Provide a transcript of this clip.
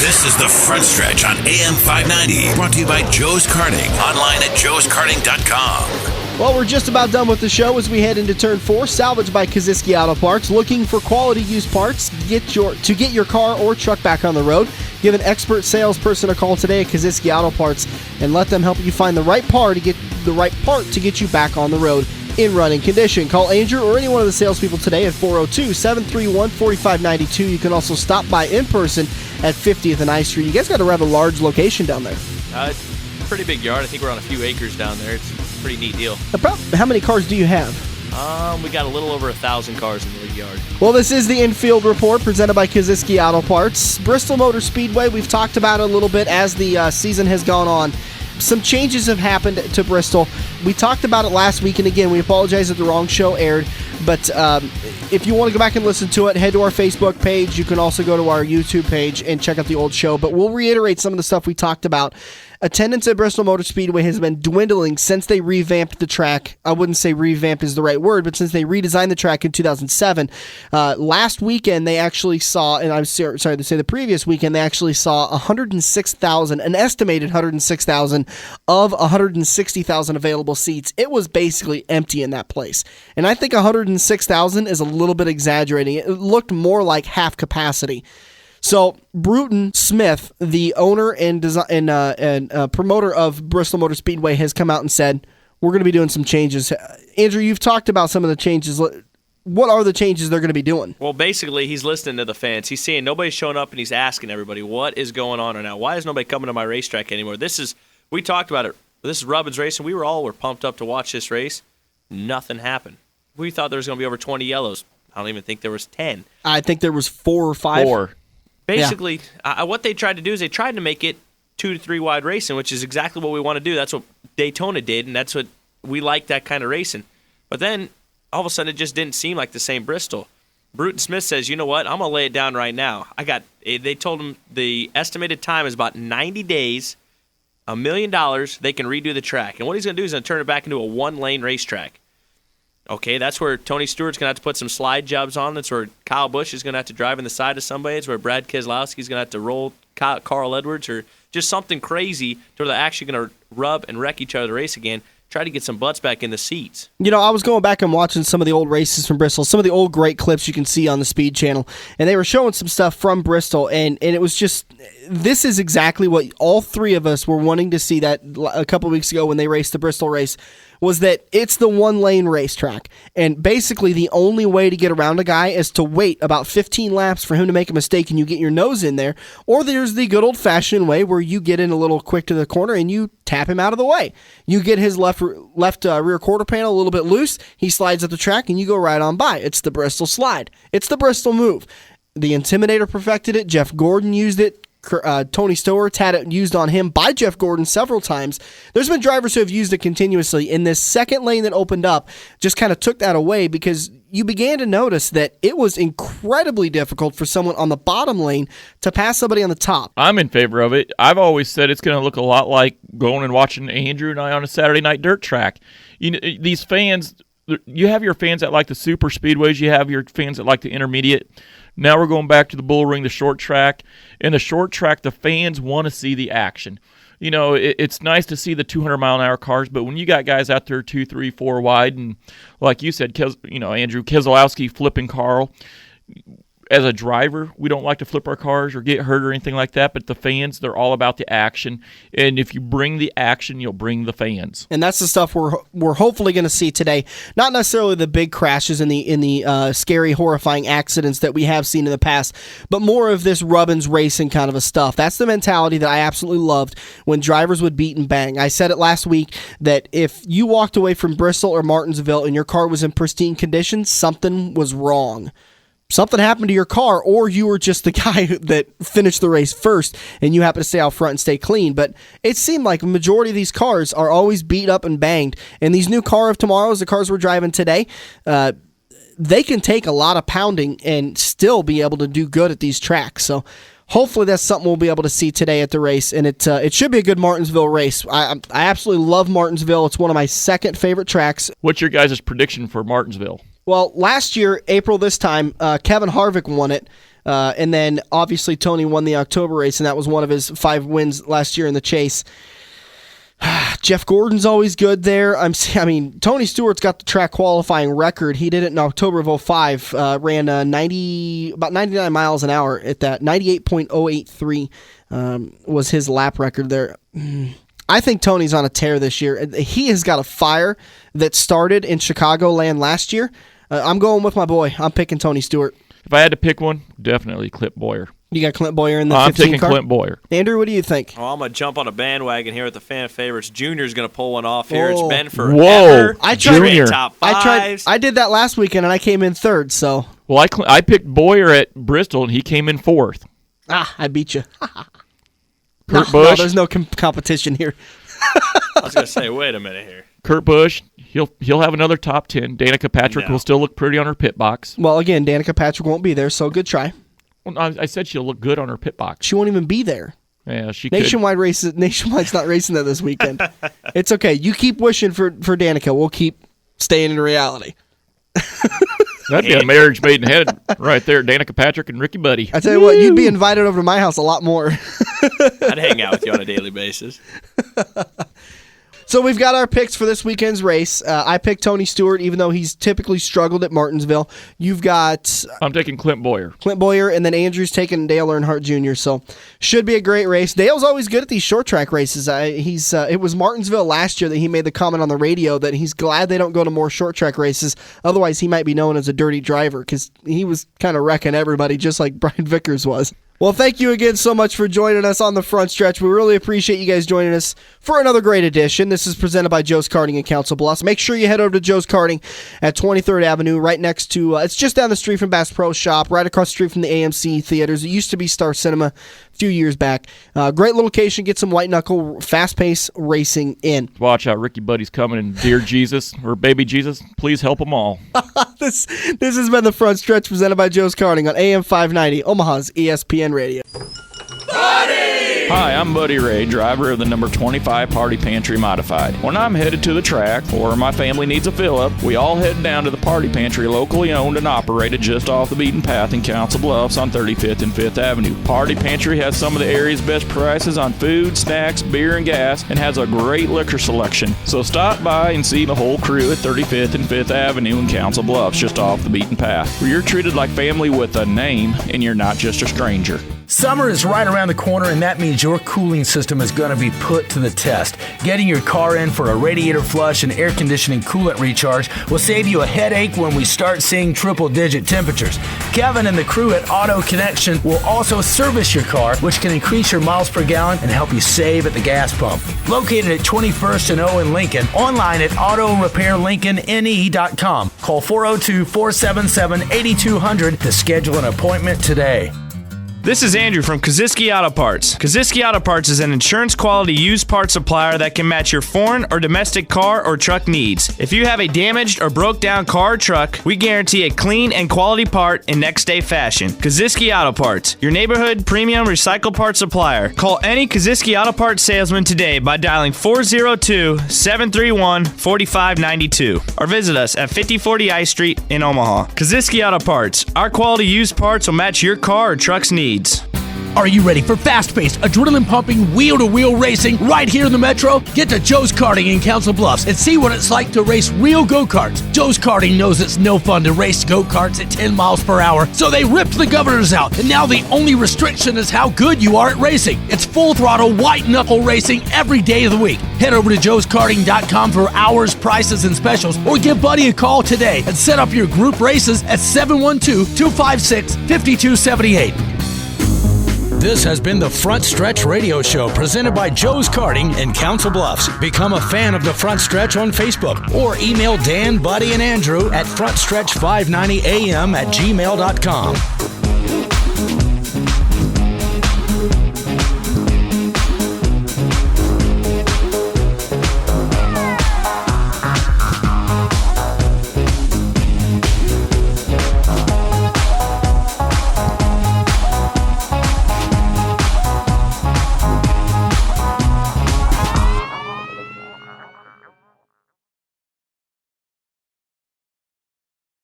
This is the Front Stretch on AM 590, brought to you by Joe's Karting, online at joeskarting.com. Well, we're just about done with the show as we head into Turn 4. Salvage by Kaziski Auto Parts. Looking for quality used parts to get your car or truck back on the road? Give an expert salesperson a call today at Kaziski Auto Parts and let them help you find the right part to get you back on the road in running condition. Call Andrew or any one of the salespeople today at 402-731-4592. You can also stop by in person at 50th and I Street. You guys got a rather large location down there. Pretty big yard. I think we're on a few acres down there. It's a pretty neat deal. How many cars do you have? We got a little over 1,000 cars in the yard. Well, this is the Infield Report presented by Kaziski Auto Parts. Bristol Motor Speedway, we've talked about it a little bit as the season has gone on. Some changes have happened to Bristol. We talked about it last week, and again, we apologize that the wrong show aired. But if you want to go back and listen to it, head to our Facebook page. You can also go to our YouTube page and check out the old show. But we'll reiterate some of the stuff we talked about. Attendance at Bristol Motor Speedway has been dwindling since they revamped the track. I wouldn't say revamped is the right word, but since they redesigned the track in 2007. Last weekend, they actually saw, and I'm sorry to say the previous weekend, they actually saw 106,000, an estimated 106,000 of 160,000 available seats. It was basically empty in that place. And I think 106,000 is a little bit exaggerating. It looked more like half capacity. So Bruton Smith, the owner and promoter of Bristol Motor Speedway, has come out and said, we're going to be doing some changes. Andrew, you've talked about some of the changes. What are the changes they're going to be doing? Well, basically, he's listening to the fans. He's seeing nobody's showing up, and he's asking everybody, what is going on right now? Why is nobody coming to my racetrack anymore? We talked about it. This is Rubbin's race, and we were pumped up to watch this race. Nothing happened. We thought there was going to be over 20 yellows. I don't even think there was 10. I think there was 4 or 5. 4. Basically, what they tried to do is they tried to make it 2 to 3 wide racing, which is exactly what we want to do. That's what Daytona did, and that's what we like, that kind of racing. But then, all of a sudden, it just didn't seem like the same Bristol. Bruton Smith says, you know what, I'm going to lay it down right now. They told him the estimated time is about 90 days, $1 million, they can redo the track. And what he's going to do is going to turn it back into a one-lane racetrack. Okay, that's where Tony Stewart's going to have to put some slide jobs on. That's where Kyle Busch is going to have to drive in the side of somebody. It's where Brad Keselowski's going to have to roll Carl Edwards, or just something crazy to where they're actually going to rub and wreck each other the race again. Try to get some butts back in the seats. You know, I was going back and watching some of the old races from Bristol, some of the old great clips you can see on the Speed Channel, and they were showing some stuff from Bristol, and it was just, this is exactly what all three of us were wanting to see that a couple weeks ago when they raced the Bristol race, was that it's the one-lane racetrack, and basically the only way to get around a guy is to wait about 15 laps for him to make a mistake and you get your nose in there, or there's the good old-fashioned way where you get in a little quick to the corner and you tap him out of the way. You get his left rear quarter panel a little bit loose, he slides up the track, and you go right on by. It's the Bristol slide. It's the Bristol move. The Intimidator perfected it. Jeff Gordon used it. Tony Stewart had it used on him by Jeff Gordon several times. There's been drivers who have used it continuously. In this second lane that opened up, just kind of took that away because you began to notice that it was incredibly difficult for someone on the bottom lane to pass somebody on the top. I'm in favor of it. I've always said it's going to look a lot like going and watching Andrew and I on a Saturday night dirt track. You know, these fans, you have your fans that like the super speedways, you have your fans that like the intermediate. Now we're going back to the bull ring, the short track. In the short track, the fans want to see the action. You know, it's nice to see the 200-mile-an-hour cars, but when you got guys out there 2, 3, 4 wide, and like you said, Andrew Keselowski flipping Carl, as a driver, we don't like to flip our cars or get hurt or anything like that, but the fans, they're all about the action. And if you bring the action, you'll bring the fans. And that's the stuff we're hopefully going to see today. Not necessarily the big crashes and the scary, horrifying accidents that we have seen in the past, but more of this Rubbins racing kind of a stuff. That's the mentality that I absolutely loved when drivers would beat and bang. I said it last week that if you walked away from Bristol or Martinsville and your car was in pristine condition, something was wrong. Something happened to your car, or you were just the guy that finished the race first and you happen to stay out front and stay clean. But it seemed like the majority of these cars are always beat up and banged. And these new car of tomorrows, the cars we're driving today, they can take a lot of pounding and still be able to do good at these tracks. So hopefully that's something we'll be able to see today at the race, and it should be a good Martinsville race. I absolutely love Martinsville. It's one of my second favorite tracks. What's your guys' prediction for Martinsville? Well, last year, April this time, Kevin Harvick won it. And then, obviously, Tony won the October race, and that was one of his 5 wins last year in the Chase. Jeff Gordon's always good there. Tony Stewart's got the track qualifying record. He did it in October of 2005. Ran about 99 miles an hour at that. 98.083 was his lap record there. I think Tony's on a tear this year. He has got a fire that started in Chicagoland last year. I'm going with my boy. I'm picking Tony Stewart. If I had to pick one, definitely Clint Boyer. You got Clint Boyer in the 15 I'm taking car? Clint Boyer. Andrew, what do you think? Oh, I'm going to jump on a bandwagon here with the fan favorites. Junior's going to pull one off here. It's been forever. Whoa. I tried Junior. Top fives. I did that last weekend, and I came in third, so. Well, I picked Boyer at Bristol, and he came in 4th. I beat you. Kurt No, Busch. there's no competition here. I was going to say, wait a minute here. Kurt Busch, he'll have another top 10. Danica Patrick will still look pretty on her pit box. Well, again, Danica Patrick won't be there, so good try. Well, I said she'll look good on her pit box. She won't even be there. Yeah, she Nationwide's not racing there this weekend. It's okay. You keep wishing for Danica. We'll keep staying in reality. That'd be a marriage made in heaven right there, Danica Patrick and Ricky Buddy. I tell you what, you'd be invited over to my house a lot more. I'd hang out with you on a daily basis. So we've got our picks for this weekend's race. I picked Tony Stewart, even though he's typically struggled at Martinsville. You've got I'm taking Clint Boyer. And then Andrew's taking Dale Earnhardt Jr., so should be a great race. Dale's always good at these short track races. It was Martinsville last year that he made the comment on the radio that he's glad they don't go to more short track races. Otherwise, he might be known as a dirty driver because he was kind of wrecking everybody just like Brian Vickers was. Well, thank you again so much for joining us on the front stretch. We really appreciate you guys joining us for another great edition. This is presented by Joe's Karting in Council Bluffs. Make sure you head over to Joe's Karting at 23rd Avenue, right next to, it's just down the street from Bass Pro Shop, right across the street from the AMC Theaters. It used to be Star Cinema a few years back. Great little location. Get some white knuckle, fast-paced racing in. Watch out, Ricky Buddy's coming, and dear Jesus, or baby Jesus, please help them all. This has been the front stretch presented by Joe's Karting on AM 590, Omaha's ESPN Radio. Hi, I'm Buddy Ray, driver of the number 25 Party Pantry Modified. When I'm headed to the track or my family needs a fill-up, we all head down to the Party Pantry, locally owned and operated just off the beaten path in Council Bluffs on 35th and 5th Avenue. Party Pantry has some of the area's best prices on food, snacks, beer, and gas, and has a great liquor selection. So stop by and see the whole crew at 35th and 5th Avenue in Council Bluffs, just off the beaten path, where you're treated like family with a name, and you're not just a stranger. Summer is right around the corner, and that means your cooling system is going to be put to the test. Getting your car in for a radiator flush and air conditioning coolant recharge will save you a headache when we start seeing triple-digit temperatures. Kevin and the crew at Auto Connection will also service your car, which can increase your miles per gallon and help you save at the gas pump. Located at 21st and O in Lincoln, online at autorepairlincolnne.com. Call 402-477-8200 to schedule an appointment today. This is Andrew from Kaziski Auto Parts. Kaziski Auto Parts is an insurance quality used parts supplier that can match your foreign or domestic car or truck needs. If you have a damaged or broke down car or truck, we guarantee a clean and quality part in next day fashion. Kaziski Auto Parts, your neighborhood premium recycled parts supplier. Call any Kaziski Auto Parts salesman today by dialing 402-731-4592 or visit us at 5040 I Street in Omaha. Kaziski Auto Parts, our quality used parts will match your car or truck's needs. Are you ready for fast-paced, adrenaline-pumping, wheel-to-wheel racing right here in the Metro? Get to Joe's Karting in Council Bluffs and see what it's like to race real go-karts. Joe's Karting knows it's no fun to race go-karts at 10 miles per hour, so they ripped the governors out, and now the only restriction is how good you are at racing. It's full-throttle, white-knuckle racing every day of the week. Head over to joeskarting.com for hours, prices, and specials, or give Buddy a call today and set up your group races at 712-256-5278. This has been the Front Stretch Radio Show presented by Joe's Karting in Council Bluffs. Become a fan of the Front Stretch on Facebook or email Dan, Buddy, and Andrew at frontstretch590am@gmail.com.